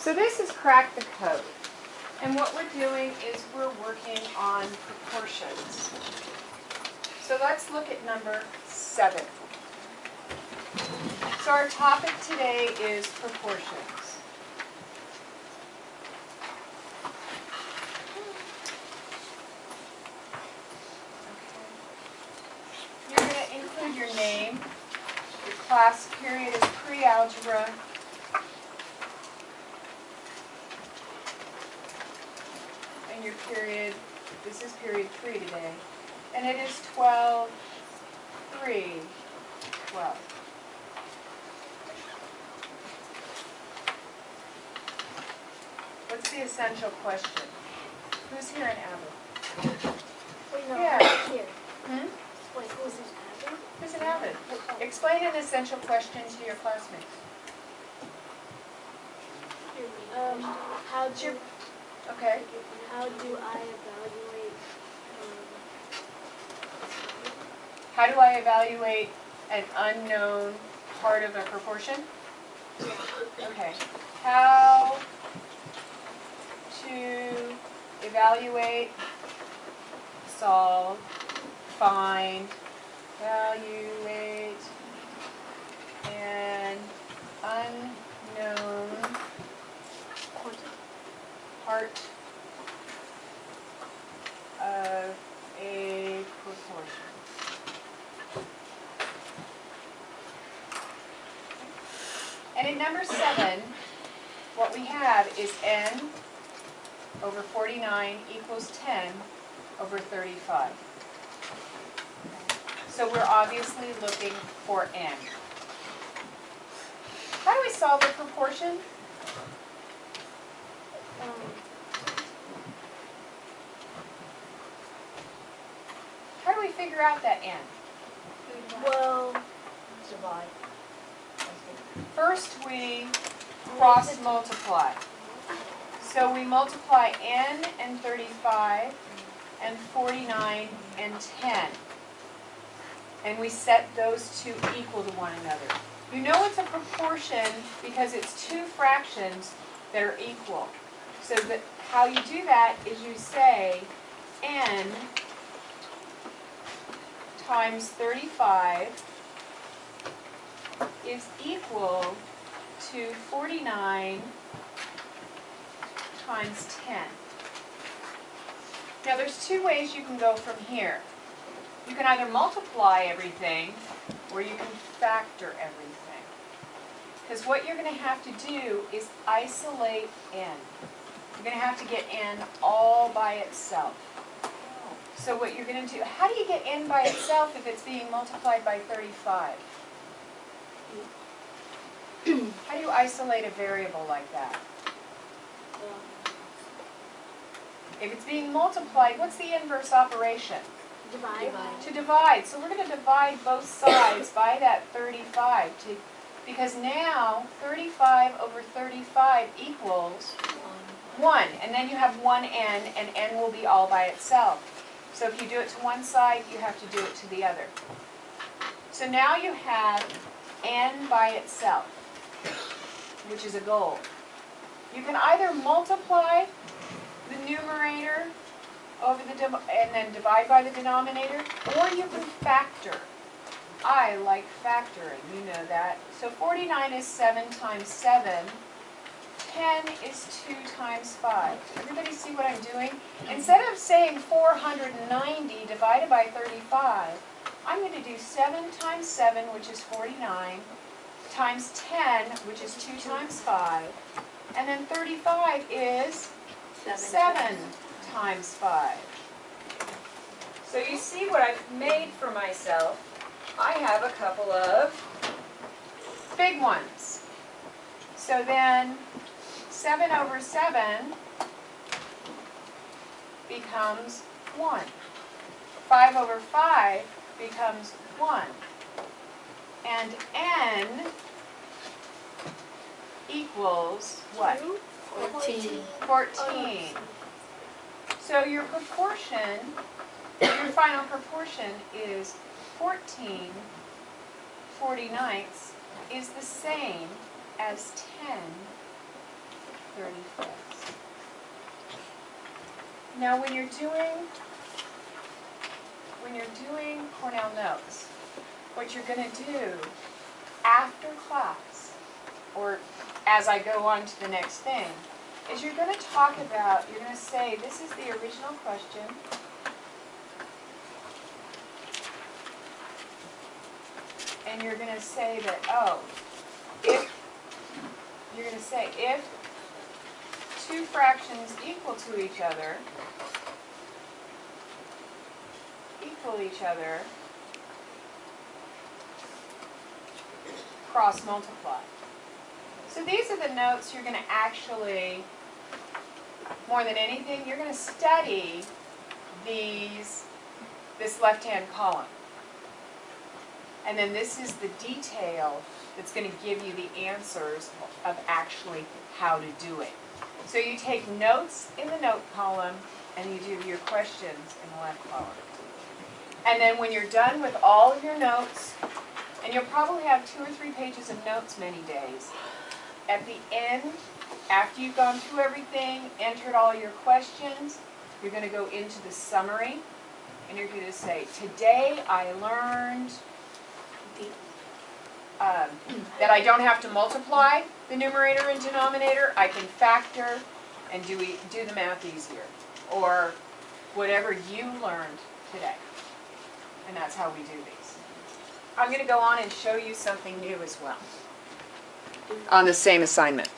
So this is Crack the Code. And what we're doing is we're working on proportions. So let's look at number 7. So our topic today is proportions. You're going to include your name. Your class period is pre-algebra. And your period, this is period 3 today. And it is 12, 3, 12. What's the essential question? Who's here in Avid? Wait, no, Yeah. I'm here. Hmm? Wait, who's this Avid? Who's in Avid? Explain an essential question to your classmates. How do Okay. how do I evaluate? How do I evaluate an unknown part of a proportion? Okay. How to evaluate, solve, find, evaluate an unknown part of a proportion. And in number 7, what we have is n over 49 equals 10 over 35. So we're obviously looking for n. How do we solve a proportion? How do we figure out that n? Well, Divide. First we cross multiply. So we multiply n and 35 and 49 and 10. And we set those two equal to one another. You know it's a proportion because it's two fractions that are equal. So that how you do that is you say n times 35 is equal to 49 times 10. Now there's two ways you can go from here. You can either multiply everything or you can factor everything. Because what you're going to have to do is isolate n. You're going to have to get n all by itself. So what you're going to do, how do you get n by itself if it's being multiplied by 35? How do you isolate a variable like that? If it's being multiplied, what's the inverse operation? divide. To divide. So we're going to divide both sides by that 35 because now 35 over 35 equals 1. And then you have one n, and n will be all by itself. So if you do it to one side, you have to do it to the other. So now you have n by itself, which is a goal. You can either multiply the numerator over the and then divide by the denominator, or you can factor. I like factoring, you know that. So 49 is 7 times 7. 10 is 2 times 5. Everybody see what I'm doing? Instead of saying 490 divided by 35, I'm going to do 7 times 7, which is 49, times 10, which is 2 times 5, and then 35 is 7 times 5. So you see what I've made for myself. I have a couple of big ones. So then 7 over 7 becomes 1. 5 over 5 becomes 1. And n equals what? 14. 14. So your proportion, your final proportion is 14 49ths is the same as 10 35th. Now when you're doing Cornell Notes, what you're going to do after class, or as I go on to the next thing, is you're going to talk about, you're going to say, this is the original question. And you're going to say that, if two fractions equal each other, cross multiply. So these are the notes you're going to actually, more than anything, you're going to study this left-hand column. And then this is the detail that's going to give you the answers of actually how to do it. So you take notes in the note column and you do your questions in the left column. And then when you're done with all of your notes, and you'll probably have 2 or 3 pages of notes many days, at the end, after you've gone through everything, entered all your questions, you're going to go into the summary, and you're going to say, today I learned that I don't have to multiply the numerator and denominator. I can factor and do the math easier, or whatever you learned today. And that's how we do these. I'm going to go on and show you something new as well on the same assignment.